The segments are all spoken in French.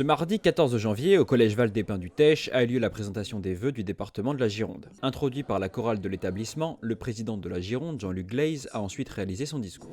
Ce mardi 14 janvier, au collège Val-des-Pins du Tech, a eu lieu la présentation des vœux du département de la Gironde. Introduit par la chorale de l'établissement, le président de la Gironde, Jean-Luc Glaise, a ensuite réalisé son discours.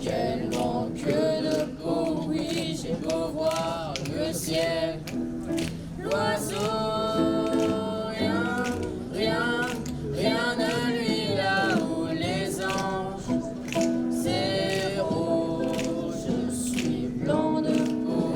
Quel manque de peau, oui, j'ai beau voir le ciel, l'oiseau, rien ne lui là-haut, les anges, c'est rose, je suis blanc de peau.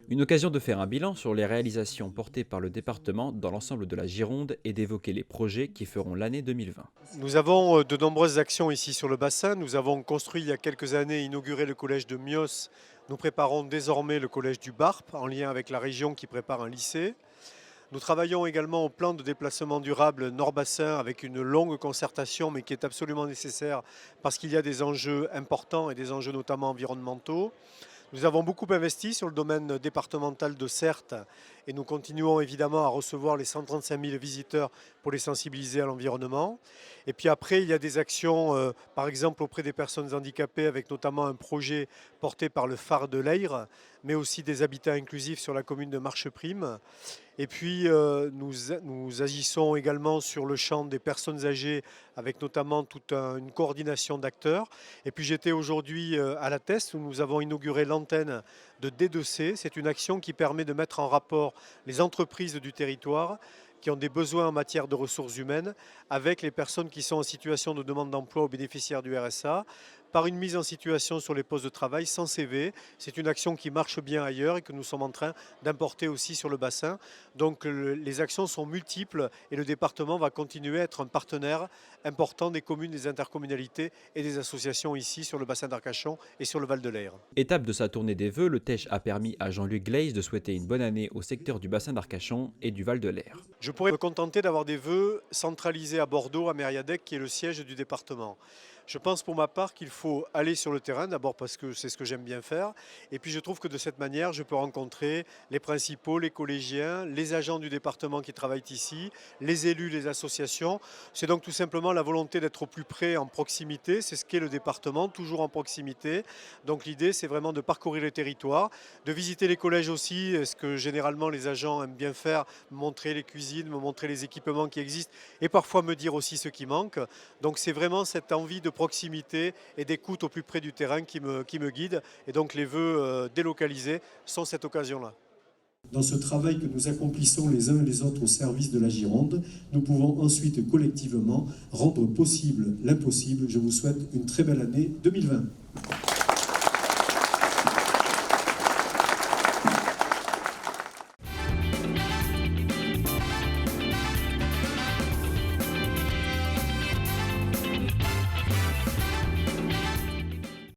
Une occasion de faire un bilan sur les réalisations portées par le département dans l'ensemble de la Gironde et d'évoquer les projets qui feront l'année 2020. Nous avons de nombreuses actions ici sur le bassin. Nous avons construit il y a quelques années, inauguré le collège de Mios. Nous préparons désormais le collège du Barp en lien avec la région qui prépare un lycée. Nous travaillons également au plan de déplacement durable Nord-Bassin avec une longue concertation mais qui est absolument nécessaire parce qu'il y a des enjeux importants et des enjeux notamment environnementaux. Nous avons beaucoup investi sur le domaine départemental de Certes et nous continuons évidemment à recevoir les 135 000 visiteurs pour les sensibiliser à l'environnement. Et puis après, il y a des actions, par exemple auprès des personnes handicapées avec notamment un projet porté par le phare de l'Eyre, mais aussi des habitats inclusifs sur la commune de Marcheprime. Et puis nous agissons également sur le champ des personnes âgées avec notamment toute une coordination d'acteurs. Et puis j'étais aujourd'hui à la Teste où nous avons inauguré l'antenne de D2C. C'est une action qui permet de mettre en rapport les entreprises du territoire qui ont des besoins en matière de ressources humaines avec les personnes qui sont en situation de demande d'emploi aux bénéficiaires du RSA par une mise en situation sur les postes de travail sans CV. C'est une action qui marche bien ailleurs et que nous sommes en train d'importer aussi sur le bassin. Donc les actions sont multiples et le département va continuer à être un partenaire important des communes, des intercommunalités et des associations ici sur le bassin d'Arcachon et sur le Val de l'Eyre. Étape de sa tournée des vœux, le Tech a permis à Jean-Luc Glaise de souhaiter une bonne année au secteur du bassin d'Arcachon et du Val de l'Eyre. Je pourrais me contenter d'avoir des vœux centralisés à Bordeaux, à Mériadec, qui est le siège du département. Je pense pour ma part qu'il faut aller sur le terrain, d'abord parce que c'est ce que j'aime bien faire, et puis je trouve que de cette manière, je peux rencontrer les principaux, les collégiens, les agents du département qui travaillent ici, les élus, les associations. C'est donc tout simplement la volonté d'être au plus près, en proximité, c'est ce qu'est le département, toujours en proximité. Donc l'idée, c'est vraiment de parcourir le territoire, de visiter les collèges aussi, ce que généralement les agents aiment bien faire, montrer les cuisines, me montrer les équipements qui existent, et parfois me dire aussi ce qui manque. Donc c'est vraiment cette envie de proximité et d'écoute au plus près du terrain qui me guide. Et donc les vœux délocalisés sont cette occasion-là. Dans ce travail que nous accomplissons les uns et les autres au service de la Gironde, nous pouvons ensuite collectivement rendre possible l'impossible. Je vous souhaite une très belle année 2020.